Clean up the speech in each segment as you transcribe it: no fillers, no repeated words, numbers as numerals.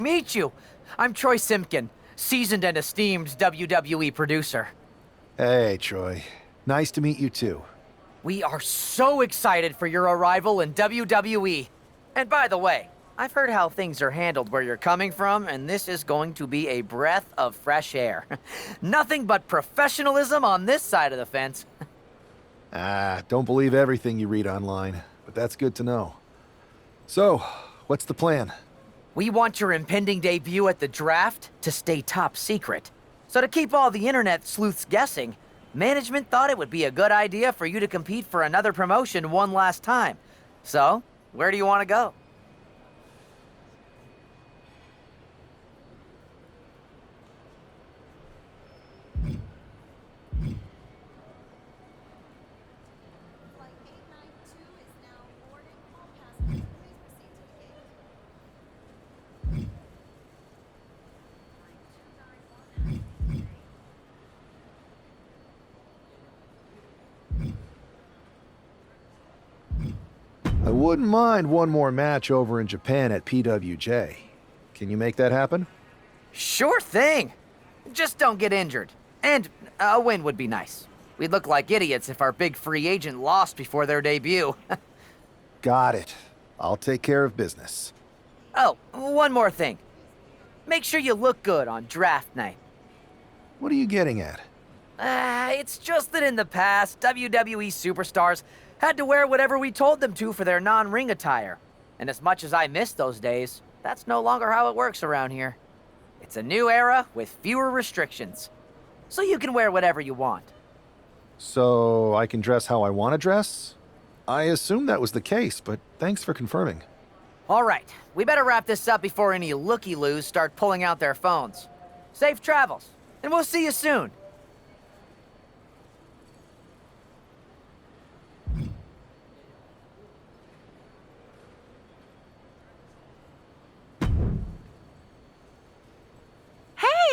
Meet you. I'm Troy Simpkin, seasoned and esteemed WWE producer. Hey, Troy. Nice to meet you too. We are so excited for your arrival in WWE. And by the way, I've heard how things are handled where you're coming from, and this is going to be a breath of fresh air. Nothing but professionalism on this side of the fence. Don't believe everything you read online, but that's good to know. So, what's the plan? We want your impending debut at the draft to stay top secret. So to keep all the internet sleuths guessing, management thought it would be a good idea for you to compete for another promotion one last time. So, where do you want to go? I wouldn't mind one more match over in Japan at PWJ. Can you make that happen? Sure thing. Just don't get injured. And a win would be nice. We'd look like idiots if our big free agent lost before their debut. Got it. I'll take care of business. Oh, one more thing. Make sure you look good on draft night. What are you getting at? It's just that in the past, WWE superstars had to wear whatever we told them to for their non-ring attire. And as much as I miss those days, that's no longer how it works around here. It's a new era with fewer restrictions. So you can wear whatever you want. So I can dress how I want to dress? I assumed that was the case, but thanks for confirming. All right, we better wrap this up before any looky-loos start pulling out their phones. Safe travels, and we'll see you soon.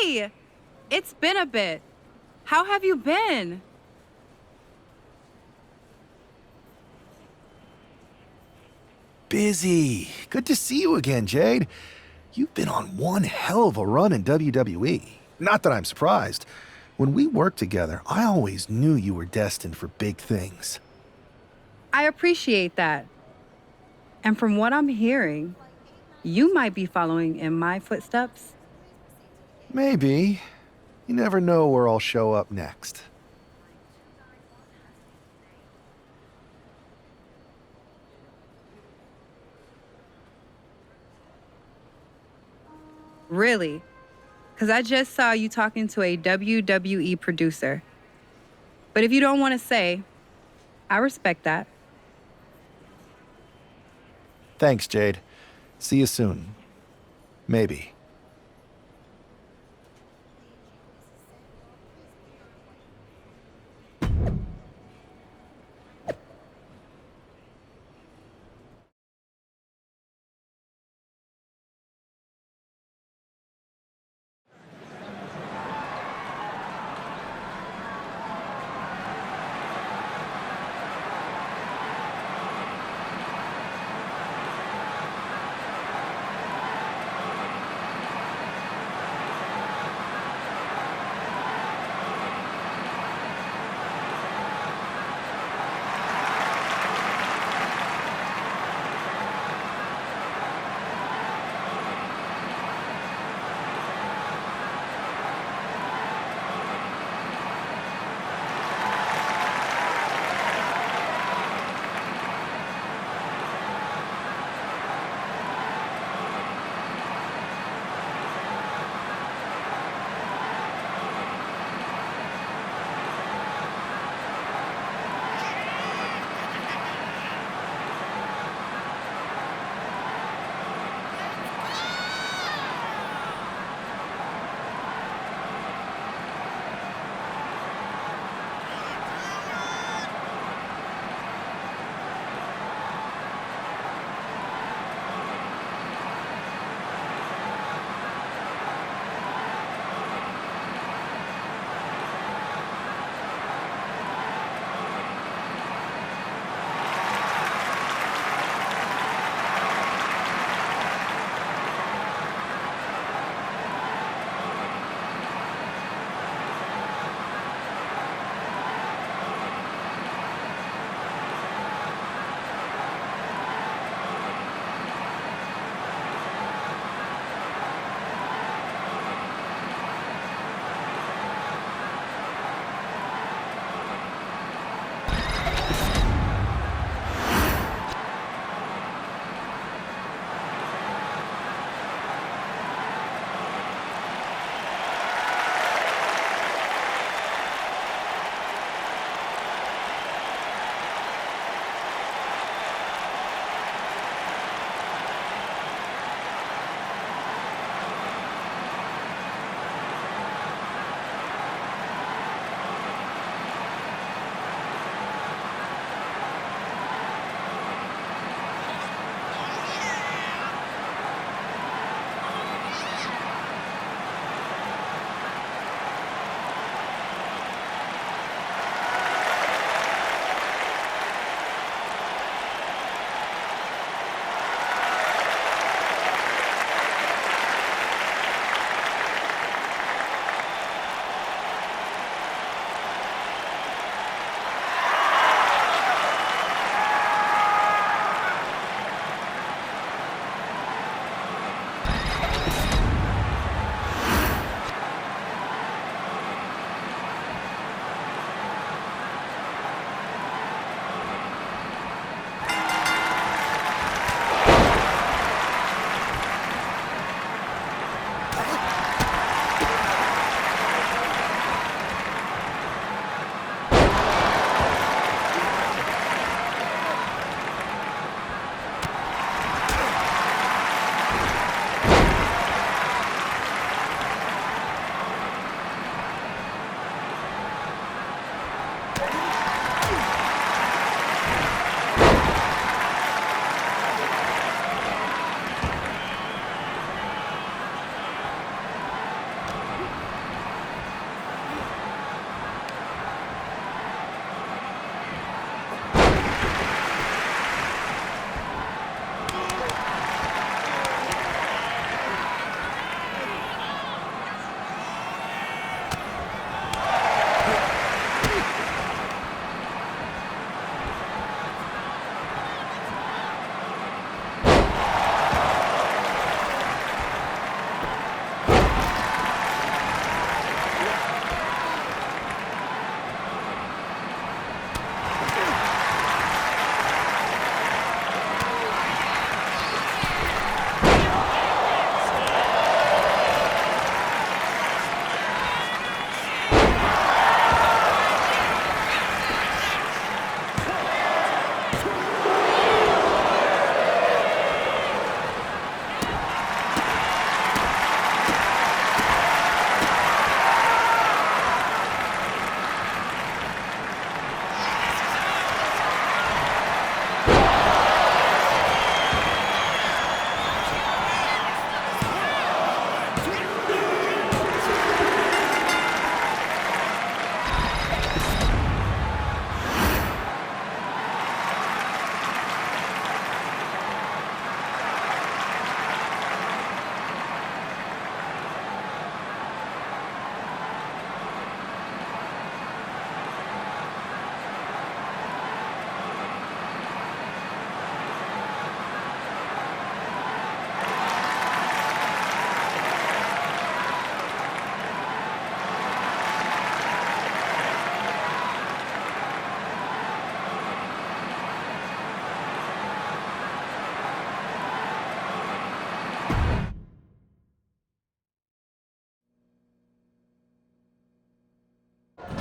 Hey! It's been a bit. How have you been? Busy. Good to see you again, Jade. You've been on one hell of a run in WWE. Not that I'm surprised. When we worked together, I always knew you were destined for big things. I appreciate that. And from what I'm hearing, you might be following in my footsteps. Maybe. You never know where I'll show up next. Really? Because I just saw you talking to a WWE producer. But if you don't want to say, I respect that. Thanks, Jade. See you soon. Maybe.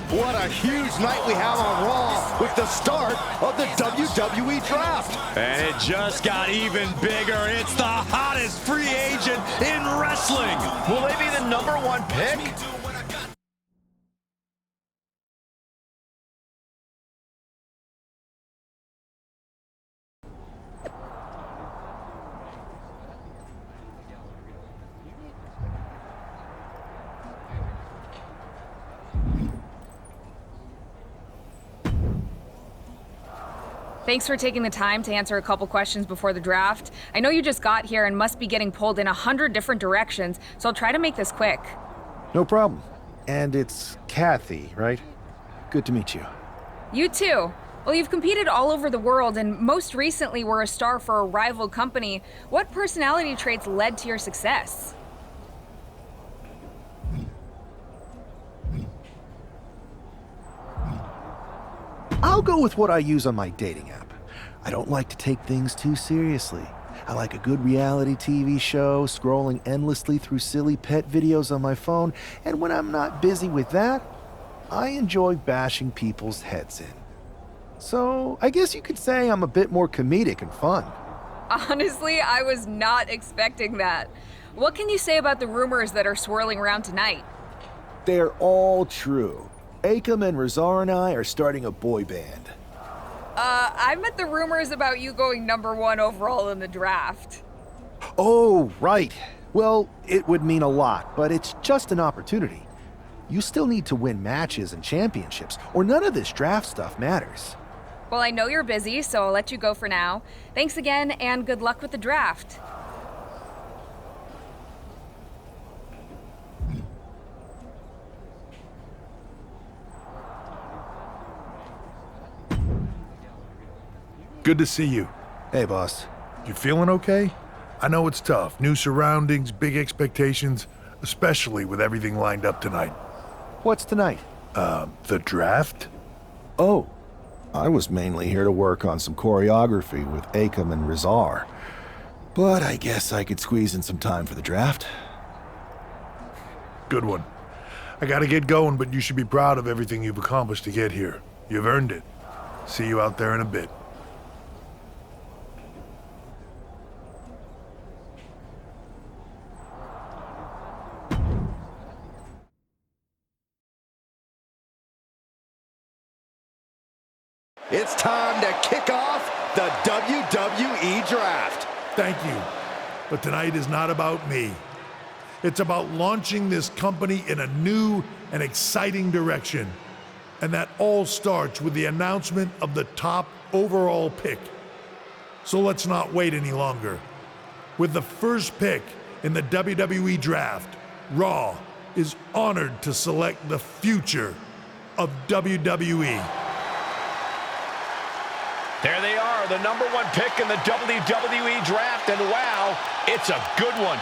What a huge night we have on Raw with the start of the WWE Draft. And it just got even bigger. It's the hottest free agent in wrestling. Will they be the #1 pick? Thanks for taking the time to answer a couple questions before the draft. I know you just got here and must be getting pulled in 100 different directions, so I'll try to make this quick. No problem. And it's Kathy, right? Good to meet you. You too. Well, you've competed all over the world and most recently were a star for a rival company. What personality traits led to your success? I'll go with what I use on my dating app. I don't like to take things too seriously. I like a good reality TV show, scrolling endlessly through silly pet videos on my phone, and when I'm not busy with that, I enjoy bashing people's heads in. So, I guess you could say I'm a bit more comedic and fun. Honestly, I was not expecting that. What can you say about the rumors that are swirling around tonight? They're all true. Akam and Razar and I are starting a boy band. I meant the rumors about you going #1 overall in the draft. Oh, right. Well, it would mean a lot, but it's just an opportunity. You still need to win matches and championships, or none of this draft stuff matters. Well, I know you're busy, so I'll let you go for now. Thanks again, and good luck with the draft. Good to see you. Hey, boss. You feeling okay? I know it's tough. New surroundings, big expectations, especially with everything lined up tonight. What's tonight? The draft? Oh, I was mainly here to work on some choreography with Akam and Razar. But I guess I could squeeze in some time for the draft. Good one. I gotta get going, but you should be proud of everything you've accomplished to get here. You've earned it. See you out there in a bit. It's time to kick off the WWE Draft. Thank you. But tonight is not about me. It's about launching this company in a new and exciting direction. And that all starts with the announcement of the top overall pick. So let's not wait any longer. With the first pick in the WWE Draft, Raw is honored to select the future of WWE. There they are, the #1 pick in the WWE Draft, and wow, it's a good one.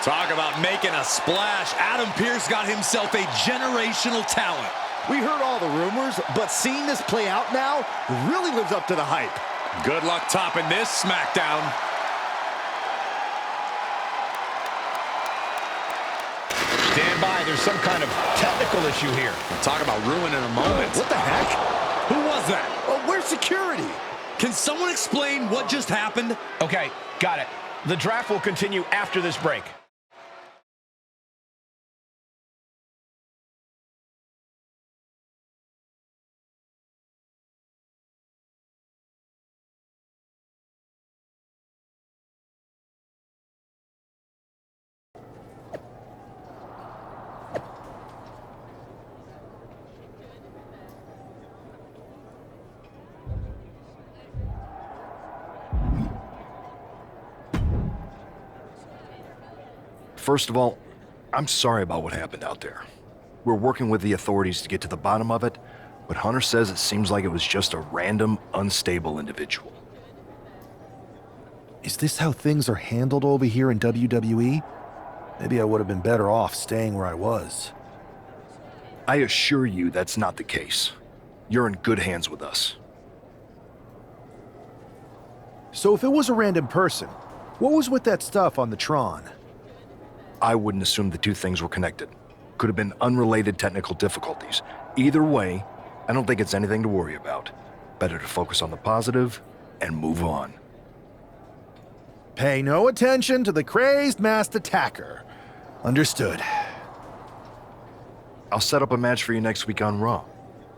Talk about making a splash. Adam Pearce got himself a generational talent. We heard all the rumors, but seeing this play out now really lives up to the hype. Good luck topping this SmackDown. Stand by, there's some kind of technical issue here. Talk about ruining a moment. What the heck? Who was that? Oh, where's security? Can someone explain what just happened? Okay, got it. The draft will continue after this break. First of all, I'm sorry about what happened out there. We're working with the authorities to get to the bottom of it, but Hunter says it seems like it was just a random, unstable individual. Is this how things are handled over here in WWE? Maybe I would have been better off staying where I was. I assure you that's not the case. You're in good hands with us. So if it was a random person, what was with that stuff on the Tron? I wouldn't assume the two things were connected. Could have been unrelated technical difficulties. Either way, I don't think it's anything to worry about. Better to focus on the positive and move on. Pay no attention to the crazed masked attacker. Understood. I'll set up a match for you next week on Raw,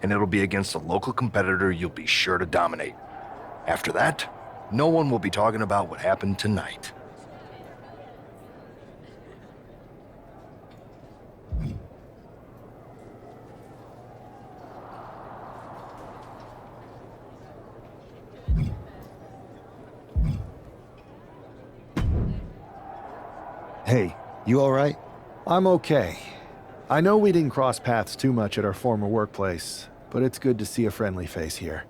and it'll be against a local competitor you'll be sure to dominate. After that, no one will be talking about what happened tonight. Hey, you all right? I'm okay. I know we didn't cross paths too much at our former workplace, but it's good to see a friendly face here.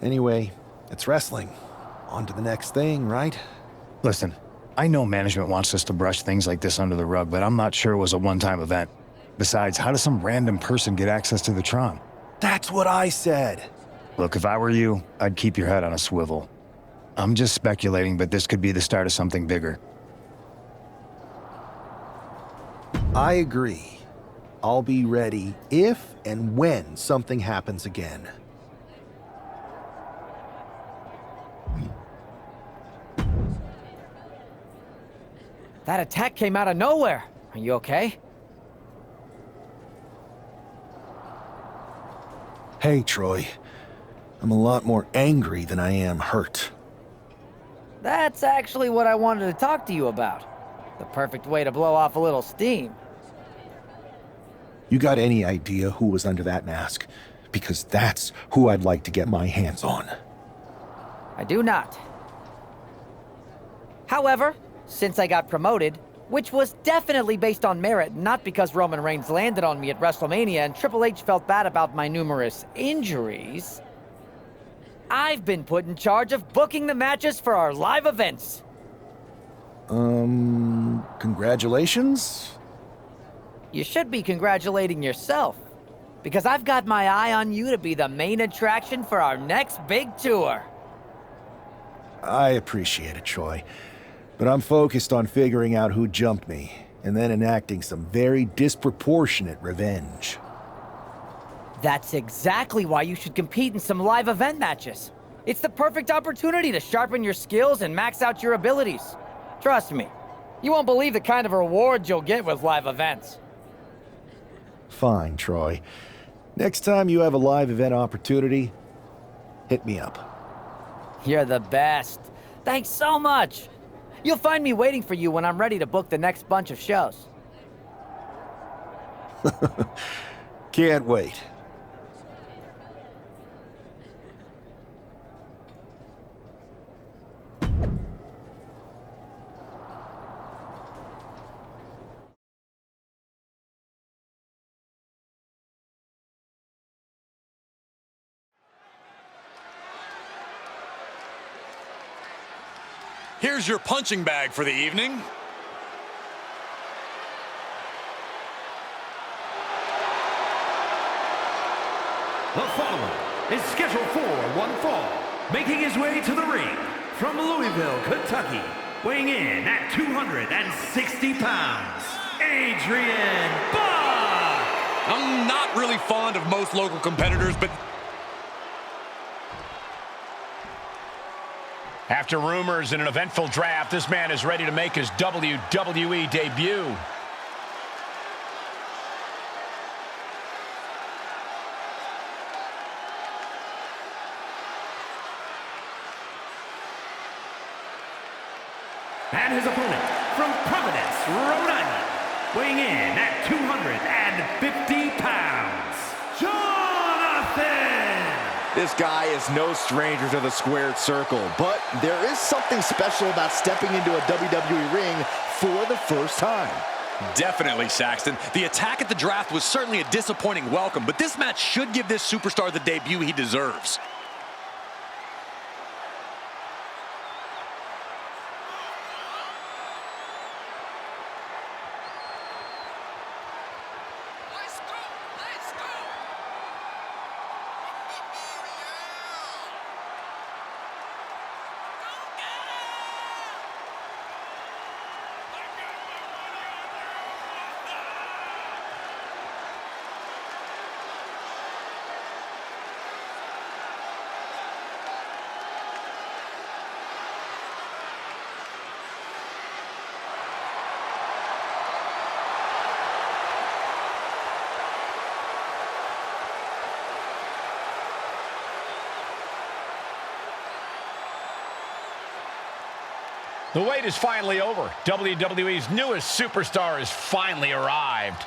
Anyway, it's wrestling. On to the next thing, right? Listen, I know management wants us to brush things like this under the rug, but I'm not sure it was a one-time event. Besides, how does some random person get access to the Tron? That's what I said. Look, if I were you, I'd keep your head on a swivel. I'm just speculating, but this could be the start of something bigger. I agree. I'll be ready if and when something happens again. That attack came out of nowhere. Are you okay? Hey, Troy. I'm a lot more angry than I am hurt. That's actually what I wanted to talk to you about. The perfect way to blow off a little steam. You got any idea who was under that mask? Because that's who I'd like to get my hands on. I do not. However, since I got promoted, which was definitely based on merit, not because Roman Reigns landed on me at WrestleMania and Triple H felt bad about my numerous injuries, I've been put in charge of booking the matches for our live events. Congratulations? You should be congratulating yourself, because I've got my eye on you to be the main attraction for our next big tour. I appreciate it, Troy. But I'm focused on figuring out who jumped me, and then enacting some very disproportionate revenge. That's exactly why you should compete in some live event matches. It's the perfect opportunity to sharpen your skills and max out your abilities. Trust me, you won't believe the kind of rewards you'll get with live events. Fine, Troy. Next time you have a live event opportunity, hit me up. You're the best. Thanks so much. You'll find me waiting for you when I'm ready to book the next bunch of shows. Can't wait. Here's your punching bag for the evening. The following is scheduled for one fall, making his way to the ring from Louisville, Kentucky, weighing in at 260 pounds, Adrian Buck! I'm not really fond of most local competitors, but After rumors in an eventful draft, this man is ready to make his WWE debut. And his opponent from Providence, Rhode Island, weighing in at 250 pounds, JOHNATAN! This guy is no stranger to the squared circle, but there is something special about stepping into a WWE ring for the first time. definitely, Saxton. The attack at the draft was certainly a disappointing welcome, but this match should give this superstar the debut he deserves. The wait is finally over. WWE's newest superstar has finally arrived.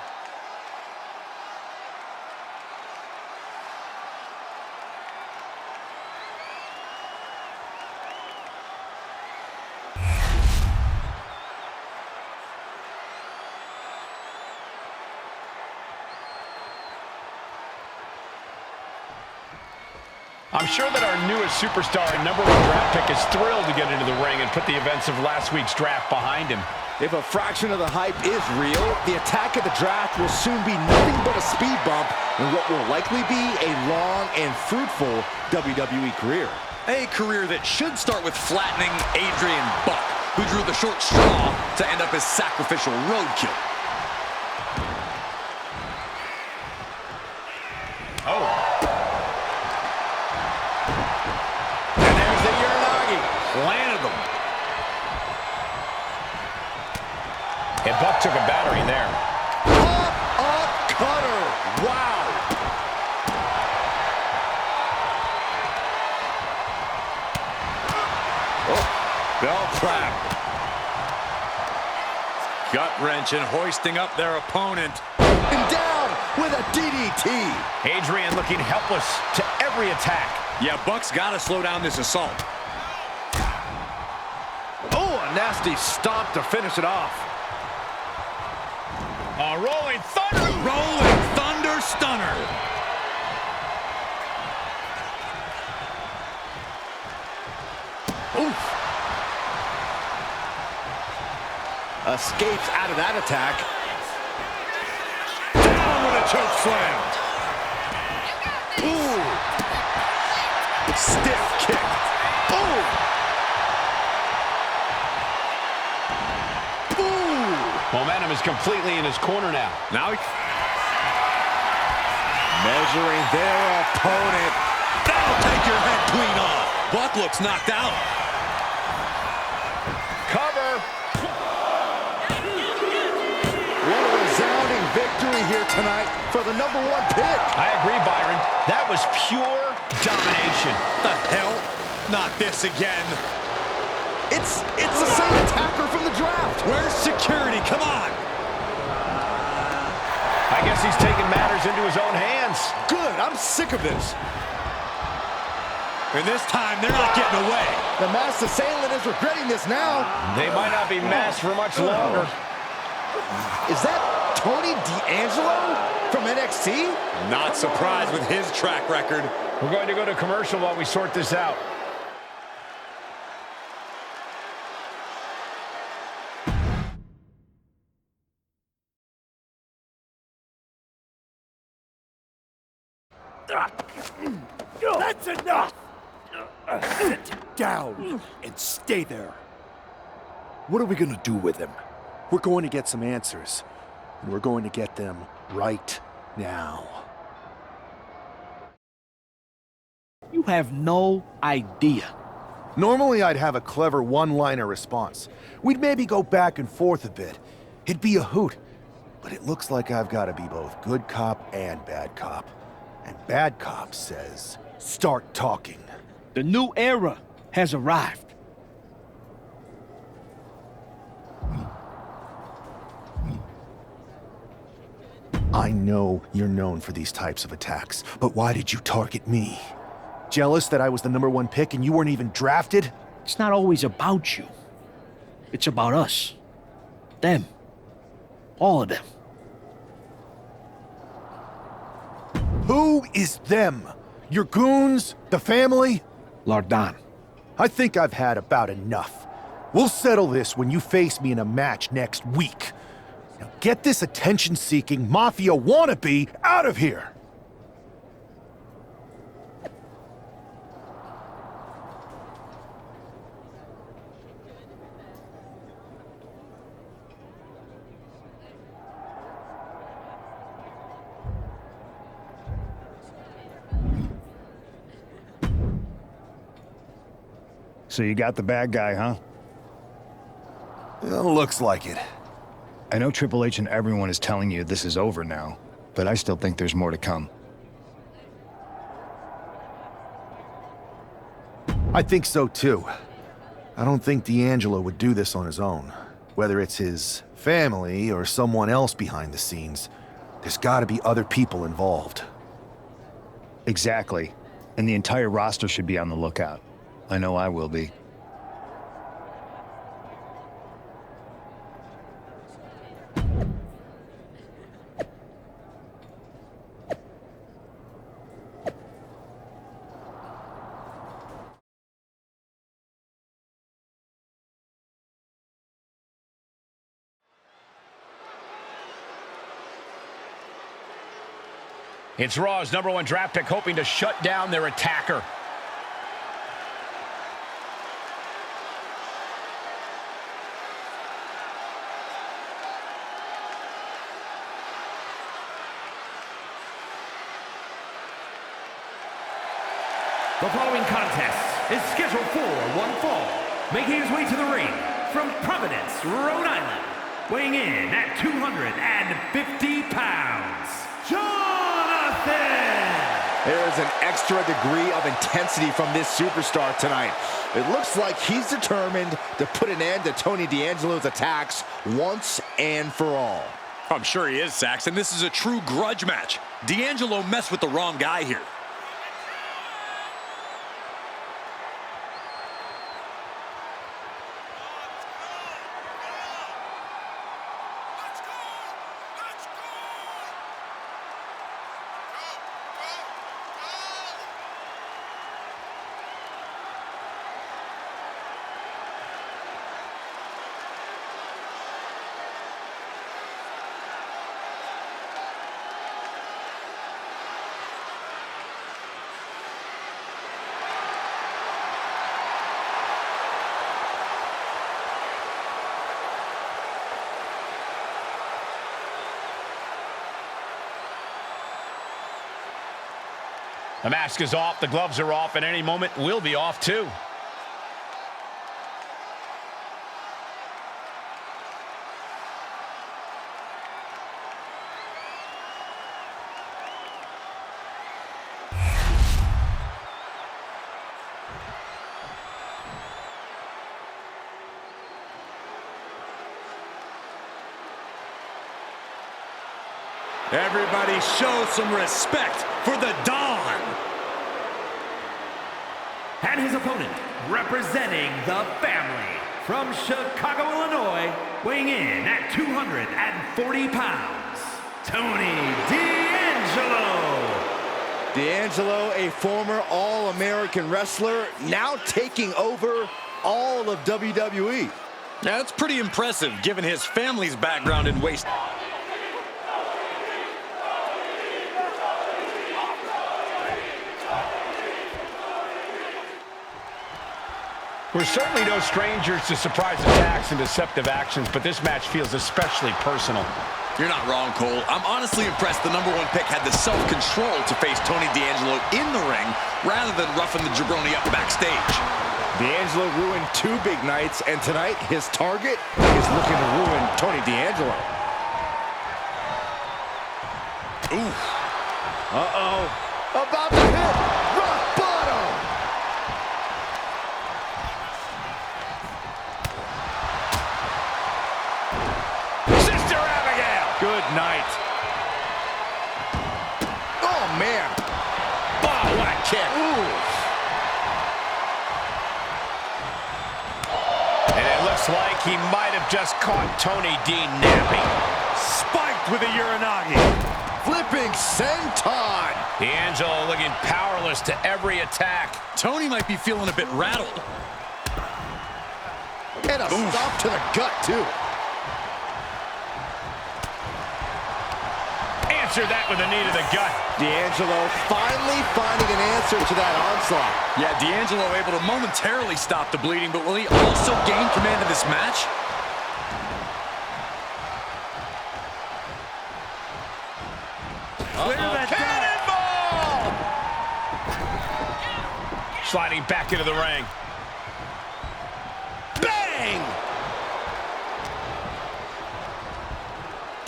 I'm sure that our newest superstar and #1 draft pick is thrilled to get into the ring and put the events of last week's draft behind him. If a fraction of the hype is real, the attack at the draft will soon be nothing but a speed bump in what will likely be a long and fruitful WWE career. A career that should start with flattening Adrian Buck, who drew the short straw to end up as sacrificial roadkill. Oh. Landed them. And Buck took a battering there. Up, cutter. Wow. Oh, bell trap. Gut wrench and hoisting up their opponent. And down with a DDT. Adrian looking helpless to every attack. Yeah, Buck's got to slow down this assault. Oh, a nasty stomp to finish it off. A rolling thunder. Rolling thunder stunner. Oof. Escapes out of that attack. Down with a choke slam. Ooh. Stiff kick. Ooh. Momentum is completely in his corner now. Now he... Measuring their opponent. That'll take your head clean off. Buck looks knocked out. Cover. What a resounding victory here tonight for the #1 pick. I agree, Byron. That was pure domination. The hell? Not this again. It's the same attacker from the draft. Where's security? Come on. I guess he's taking matters into his own hands. Good. I'm sick of this. And this time, they're not getting away. The masked assailant is regretting this now. They might not be masked for much longer. Is that Tony D'Angelo from NXT? Not surprised with his track record. We're going to go to commercial while we sort this out. That's enough! Sit down and stay there. What are we gonna do with him? We're going to get some answers, and we're going to get them right now. You have no idea. Normally, I'd have a clever one-liner response. We'd maybe go back and forth a bit. It'd be a hoot. But it looks like I've got to be both good cop and bad cop. And bad cop says, start talking. The new era has arrived. I know you're known for these types of attacks, but why did you target me? Jealous that I was the #1 pick and you weren't even drafted? It's not always about you. It's about us. Them. All of them. Who is them? Your goons? The family? Lardan. I think I've had about enough. We'll settle this when you face me in a match next week. Now get this attention-seeking mafia wannabe out of here! So you got the bad guy, huh? Well, looks like it. I know Triple H and everyone is telling you this is over now, but I still think there's more to come. I think so too. I don't think D'Angelo would do this on his own. Whether it's his family or someone else behind the scenes, there's gotta be other people involved. Exactly. And the entire roster should be on the lookout. I know I will be. It's Raw's #1 draft pick hoping to shut down their attacker. The following contest is scheduled for one fall. Making his way to the ring from Providence, Rhode Island, weighing in at 250 pounds, JOHNATAN! There is an extra degree of intensity from this superstar tonight. It looks like he's determined to put an end to Tony D'Angelo's attacks once and for all. I'm sure he is, Saxon. This is a true grudge match. D'Angelo messed with the wrong guy here. The mask is off, the gloves are off, and any moment we'll be off too. Everybody show some respect for the Don. And his opponent, representing the family, from Chicago, Illinois, weighing in at 240 pounds, Tony D'Angelo. D'Angelo, a former All-American wrestler, now taking over all of WWE. That's pretty impressive, given his family's background in waste. We're certainly no strangers to surprise attacks and deceptive actions, but this match feels especially personal. You're not wrong, Cole. I'm honestly impressed the #1 pick had the self-control to face Tony D'Angelo in the ring rather than roughing the jabroni up backstage. D'Angelo ruined 2 big nights, and tonight his target is looking to ruin Tony D'Angelo. Ooh. Uh-oh. About to hit rock bottom. Sister Abigail. Good night. Oh, man. Oh, what a kick. Ooh. And it looks like he might have just caught Tony D napping. Spiked with a Uranagi. Flipping senton. D'Angelo looking powerless to every attack. Tony might be feeling a bit rattled. And a stop to the gut, too. Answered that with a knee to the gut. D'Angelo finally finding an answer to that onslaught. Yeah, D'Angelo able to momentarily stop the bleeding, but will he also gain command of this match? Cannonball! Sliding back into the ring. Bang!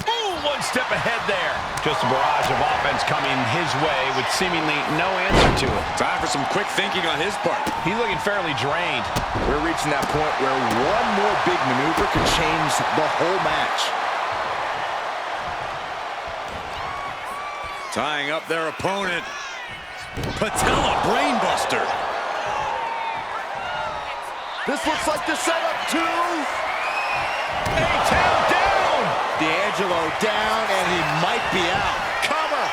Boom! one step ahead there. Just a barrage of offense coming his way with seemingly no answer to it. Time for some quick thinking on his part. He's looking fairly drained. We're reaching that point where one more big maneuver could change the whole match. Tying up their opponent. Patella brainbuster. This looks like the setup to A-Town down! D'Angelo down, and he might be out. Cover!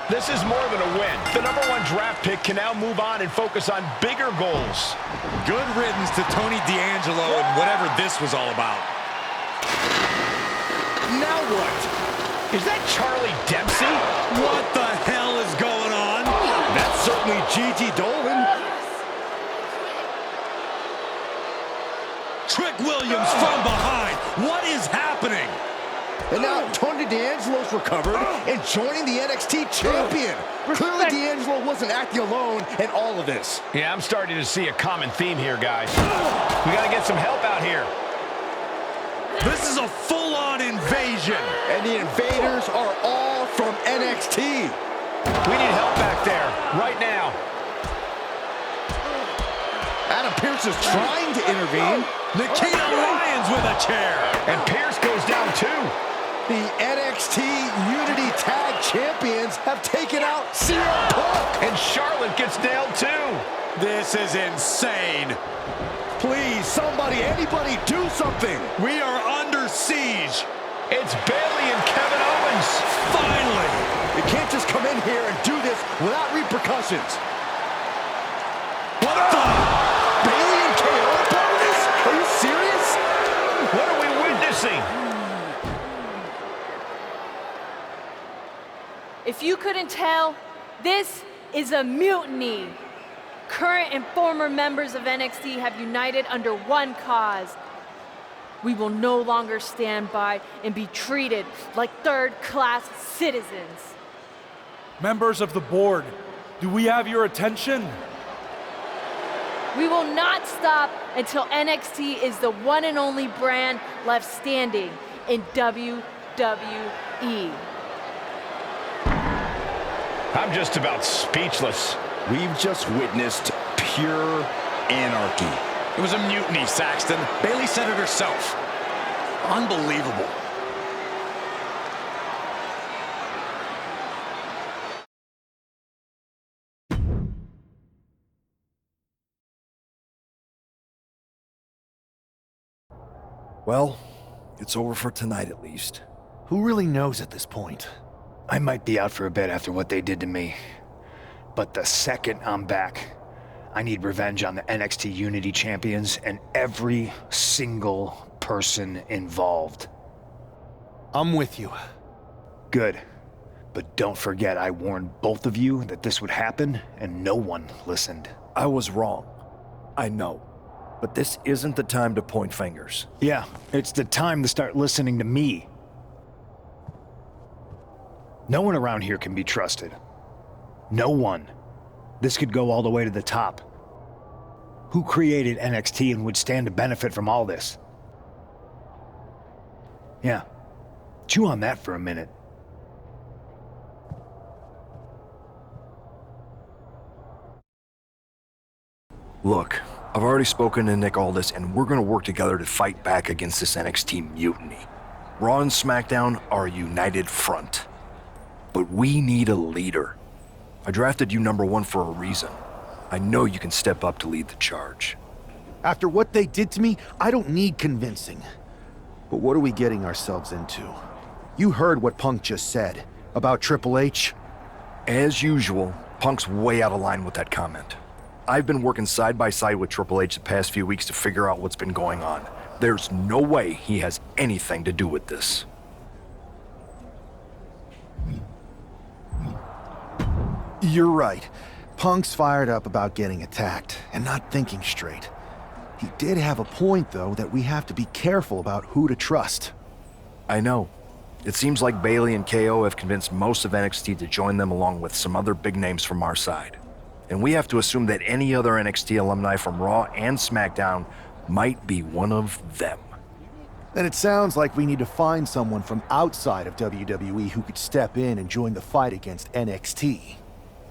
This is more than a win. The #1 draft pick can now move on and focus on bigger goals. Good riddance to Tony D'Angelo and whatever this was all about. Now what? Is that Charlie Dempsey? What the hell is going on? That's certainly Gigi Dolan. Trick Williams from behind. What is happening? And now Tony D'Angelo's recovered and joining the NXT champion. Clearly D'Angelo wasn't acting alone in all of this. Yeah, I'm starting to see a common theme here, guys. We got to get some help out here. This is a full-on invasion. And the invaders are all from NXT. We need help back there, right now. Adam Pearce is trying to intervene. Nikita Lyons with a chair. And Pearce goes down too. The NXT Unity Tag Champions have taken out CM Punk. And Charlotte gets nailed too. This is insane. Please, somebody, anybody, do something. We are under siege. It's Bayley and Kevin Owens. Finally. You can't just come in here and do this without repercussions. What the? Bayley and KO are part of this? Are you serious? What are we witnessing? If you couldn't tell, this is a mutiny. Current and former members of NXT have united under one cause. We will no longer stand by and be treated like third-class citizens. Members of the board, do we have your attention? We will not stop until NXT is the one and only brand left standing in WWE. I'm just about speechless. We've just witnessed pure anarchy. It was a mutiny, Saxton. Bayley said it herself. Unbelievable. Well, it's over for tonight at least. Who really knows at this point? I might be out for a bit after what they did to me. But the second I'm back, I need revenge on the NXT Unity Champions and every single person involved. I'm with you. Good. But don't forget I warned both of you that this would happen, and no one listened. I was wrong. I know. But this isn't the time to point fingers. Yeah, it's the time to start listening to me. No one around here can be trusted. No one. This could go all the way to the top. Who created NXT and would stand to benefit from all this? Yeah. Chew on that for a minute. Look, I've already spoken to Nick Aldis, and we're gonna work together to fight back against this NXT mutiny. Raw and SmackDown are a united front. But we need a leader. I drafted you #1 for a reason. I know you can step up to lead the charge. After what they did to me, I don't need convincing. But what are we getting ourselves into? You heard what Punk just said about Triple H. As usual, Punk's way out of line with that comment. I've been working side by side with Triple H the past few weeks to figure out what's been going on. There's no way he has anything to do with this. You're right. Punk's fired up about getting attacked and not thinking straight. He did have a point, though, that we have to be careful about who to trust. I know. It seems like Bayley and KO have convinced most of NXT to join them along with some other big names from our side. And we have to assume that any other NXT alumni from Raw and SmackDown might be one of them. Then it sounds like we need to find someone from outside of WWE who could step in and join the fight against NXT.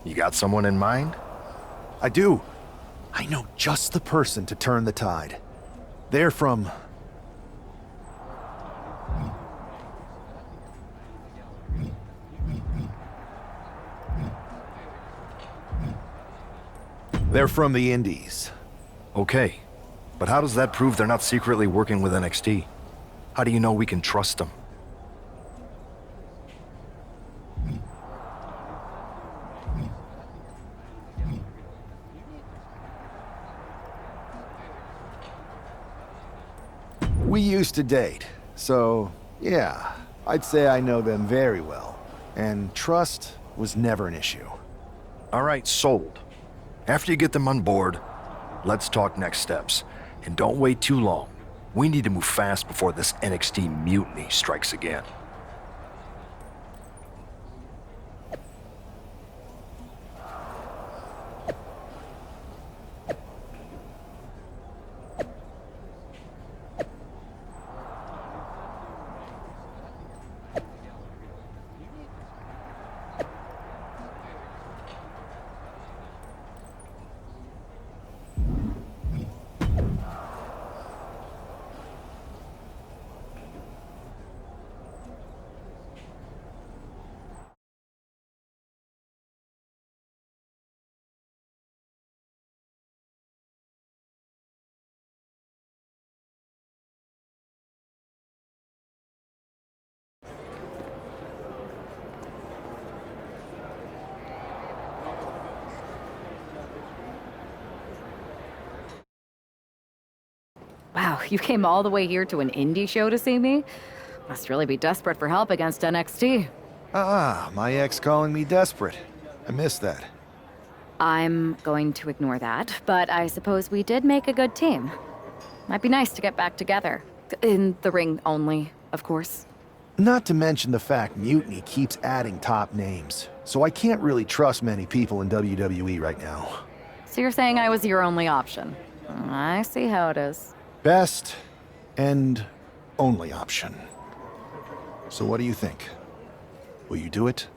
You got someone in mind? I do. I know just the person to turn the tide. They're from... They're from the Indies. Okay, but how does that prove they're not secretly working with NXT? How do you know we can trust them? We used to date, so yeah, I'd say I know them very well. And trust was never an issue. All right, sold. After you get them on board, let's talk next steps. And don't wait too long. We need to move fast before this NXT mutiny strikes again. Wow, you came all the way here to an indie show to see me? Must really be desperate for help against NXT. My ex calling me desperate. I missed that. I'm going to ignore that, but I suppose we did make a good team. Might be nice to get back together. In the ring only, of course. Not to mention the fact Mutiny keeps adding top names, so I can't really trust many people in WWE right now. So you're saying I was your only option? I see how it is. Best and only option. So what do you think? Will you do it?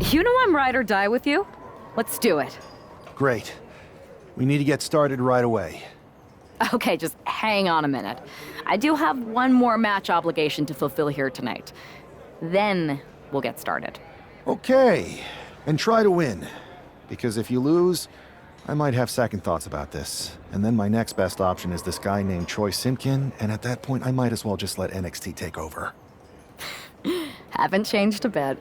You know I'm ride or die with you. Let's do it. Great. We need to get started right away. Okay, just hang on a minute. I do have one more match obligation to fulfill here tonight. Then we'll get started. Okay, and try to win. Because if you lose, I might have second thoughts about this. And then my next best option is this guy named Troy Simpkin, and at that point I might as well just let NXT take over. Haven't changed a bit.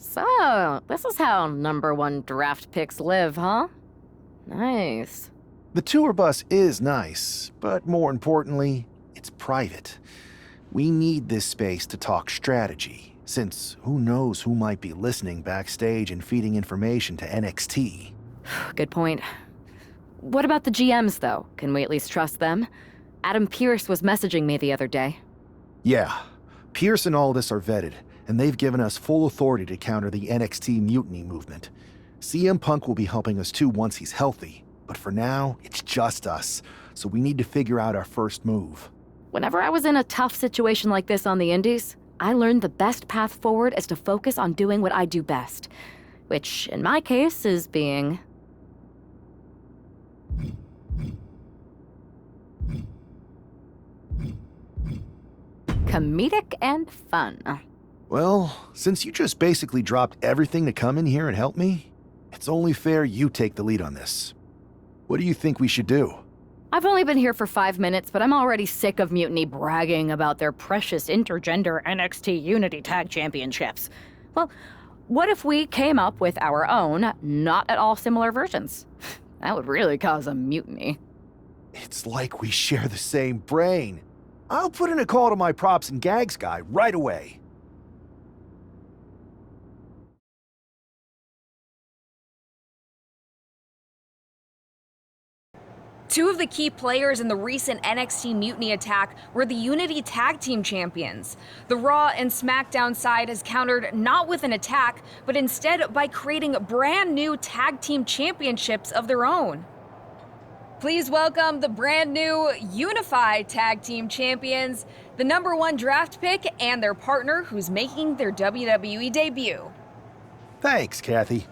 So, this is how #1 draft picks live, huh? Nice. The tour bus is nice, but more importantly, it's private. We need this space to talk strategy, since who knows who might be listening backstage and feeding information to NXT. Good point. What about the GMs, though? Can we at least trust them? Adam Pearce was messaging me the other day. Yeah, Pierce and Aldis are vetted, and they've given us full authority to counter the NXT mutiny movement. CM Punk will be helping us too once he's healthy, but for now, it's just us, so we need to figure out our first move. Whenever I was in a tough situation like this on the Indies, I learned the best path forward is to focus on doing what I do best, which, in my case, is being... comedic and fun. Well, since you just basically dropped everything to come in here and help me, it's only fair you take the lead on this. What do you think we should do? I've only been here for 5 minutes, but I'm already sick of Mutiny bragging about their precious intergender NXT Unity Tag Championships. Well, what if we came up with our own, not at all similar versions? That would really cause a mutiny. It's like we share the same brain. I'll put in a call to my props and gags guy right away. Two of the key players in the recent NXT Mutiny attack were the Unity Tag Team Champions. The Raw and SmackDown side has countered not with an attack, but instead by creating brand new Tag Team Championships of their own. Please welcome the brand new Unified Tag Team Champions, the #1 draft pick, and their partner who's making their WWE debut. Thanks, Kathy.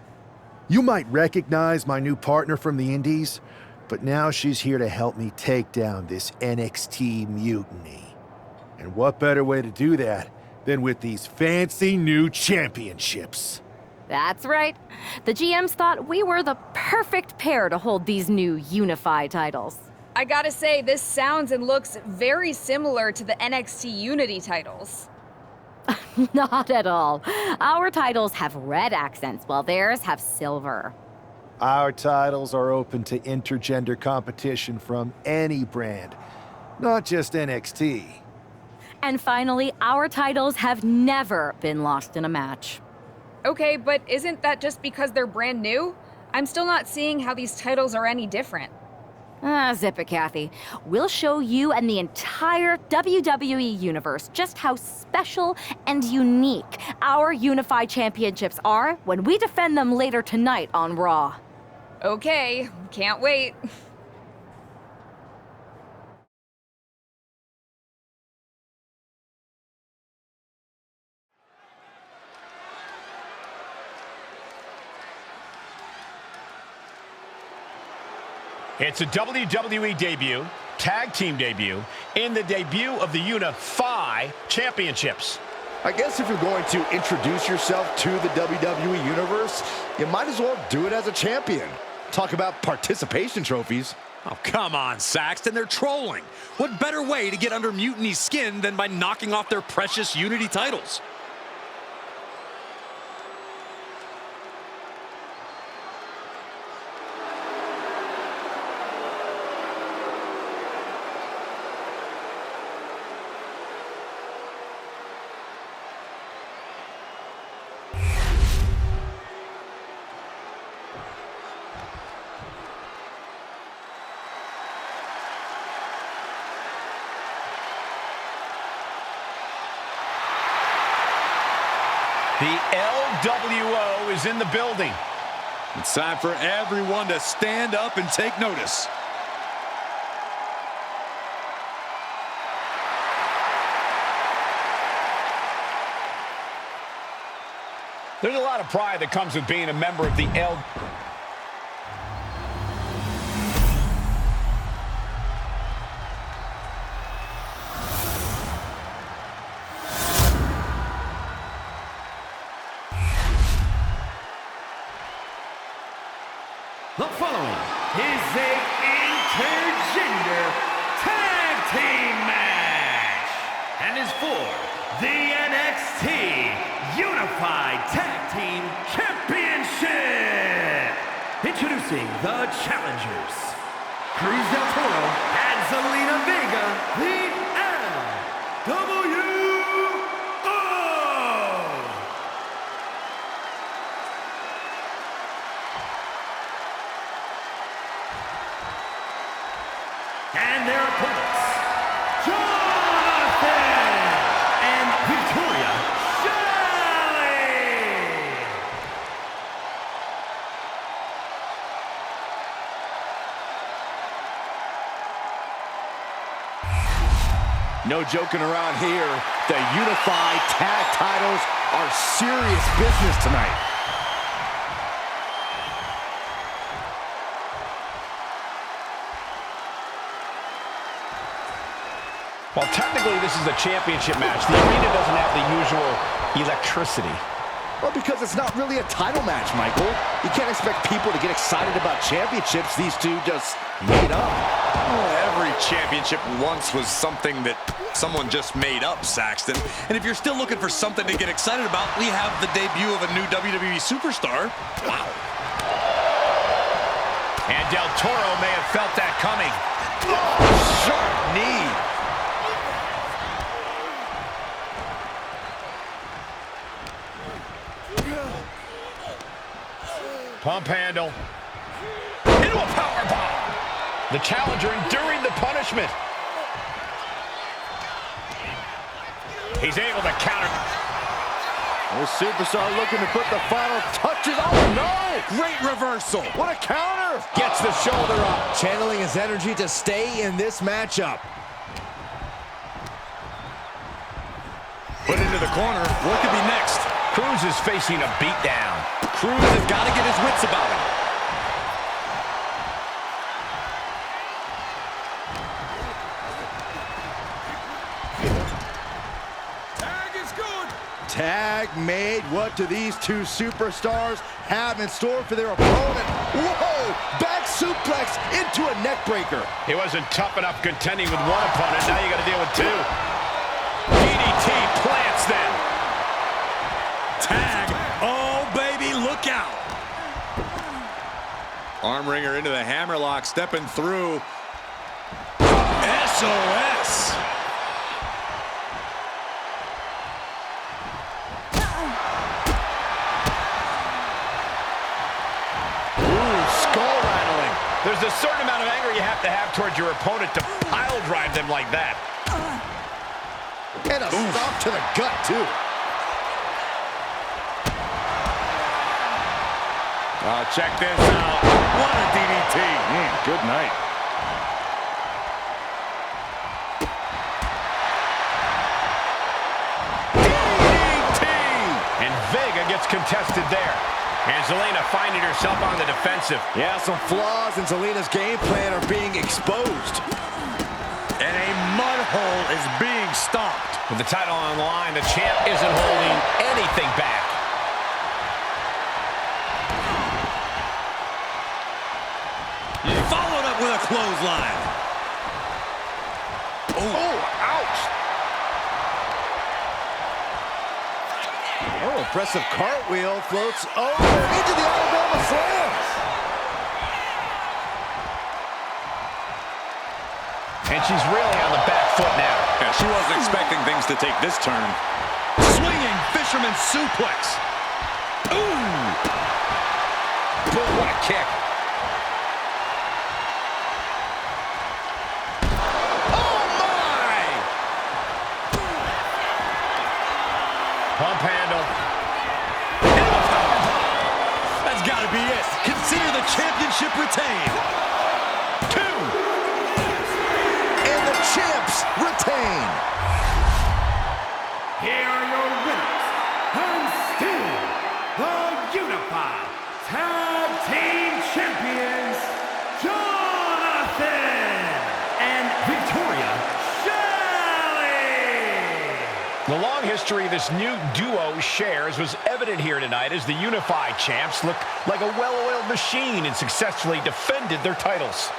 You might recognize my new partner from the Indies, but now she's here to help me take down this NXT mutiny. And what better way to do that than with these fancy new championships? That's right. The GMs thought we were the perfect pair to hold these new unified titles. I gotta say, this sounds and looks very similar to the NXT Unity titles. Not at all. Our titles have red accents, while theirs have silver. Our titles are open to intergender competition from any brand, not just NXT. And finally, our titles have never been lost in a match. Okay, but isn't that just because they're brand new? I'm still not seeing how these titles are any different. Zip it, Kathy. We'll show you and the entire WWE universe just how special and unique our unified championships are when we defend them later tonight on Raw. Okay, can't wait. It's a WWE debut, tag team debut, and the debut of the Unify Championships. I guess if you're going to introduce yourself to the WWE Universe, you might as well do it as a champion. Talk about participation trophies. Oh, come on, Saxton, they're trolling. What better way to get under Mutiny's skin than by knocking off their precious Unity titles? The LWO is in the building. It's time for everyone to stand up and take notice. There's a lot of pride that comes with being a member of the The following is a intergender tag team match and is for the NXT Unified Tag Team Championship. Introducing the challengers, Cruz del Toro and Zelina Vega, the LWO. And their opponents, Jonathan and Victoria Shelley. No joking around here. The Unified Tag titles are serious business tonight. Well, technically, this is a championship match. The arena doesn't have the usual electricity. Well, because it's not really a title match, Michael. You can't expect people to get excited about championships these two just made up. Oh, every championship once was something that someone just made up, Saxton. And if you're still looking for something to get excited about, we have the debut of a new WWE superstar. Wow. And Del Toro may have felt that coming. Oh, sharp knee. Pump handle. Into a powerbomb. The challenger enduring the punishment. He's able to counter. The superstar looking to put the final touches. Oh, no! Great reversal. What a counter. Gets the shoulder up. Channeling his energy to stay in this matchup. Put into the corner. What could be next? Cruz is facing a beatdown. Cruz has got to get his wits about him. Tag made. What do these two superstars have in store for their opponent? Whoa! Back suplex into a neck breaker. He wasn't tough enough contending with one opponent. Now you got to deal with two. DDT plants them. Tag. Oh, baby, look out. Arm wringer into the hammerlock, stepping through. SOS. There's a certain amount of anger you have to have towards your opponent to pile drive them like that. And a stomp to the gut, too. Check this out. What a DDT. Good night. DDT! And Vega gets contested there. And Zelina finding herself on the defensive. Yeah, some flaws in Zelina's game plan are being exposed. And a mud hole is being stopped. With the title on the line, the champ isn't holding anything back. Followed up with a clothesline. Oh, ouch. Oh, impressive cartwheel, floats over into the Alabama Slam. And she's really on the back foot now. Yeah, she wasn't expecting things to take this turn. Swinging fisherman suplex. Ooh! Boom, what a kick. Pump handle. That's got to be it. Consider the championship retained. 2. And the champs retain. Here are your winners, and still the Unified Tag Team Champions, Jonathan and Victoria Shelley. The long history this new duo shares was evident here tonight as the Unified Champs look like a well-oiled machine and successfully defended their titles.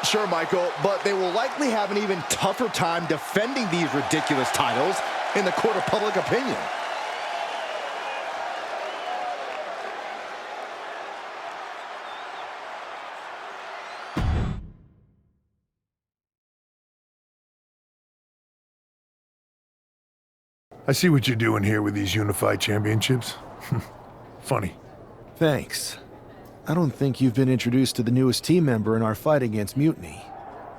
Sure, Michael, but they will likely have an even tougher time defending these ridiculous titles in the court of public opinion. I see what you're doing here with these Unified Championships. Funny. Thanks. I don't think you've been introduced to the newest team member in our fight against Mutiny.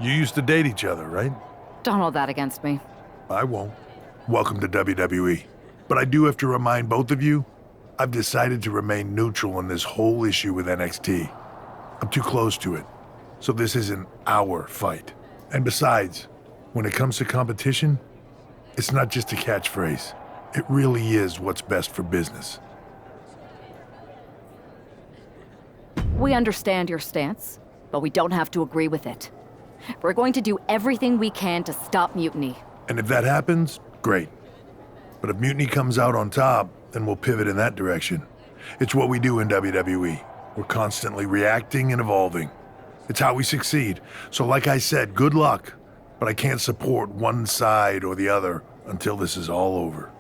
You used to date each other, right? Don't hold that against me. I won't. Welcome to WWE. But I do have to remind both of you, I've decided to remain neutral in this whole issue with NXT. I'm too close to it. So this isn't our fight. And besides, when it comes to competition, it's not just a catchphrase. It really is what's best for business. We understand your stance, but we don't have to agree with it. We're going to do everything we can to stop Mutiny. And if that happens, great. But if Mutiny comes out on top, then we'll pivot in that direction. It's what we do in WWE. We're constantly reacting and evolving. It's how we succeed. So like I said, good luck. But I can't support one side or the other until this is all over.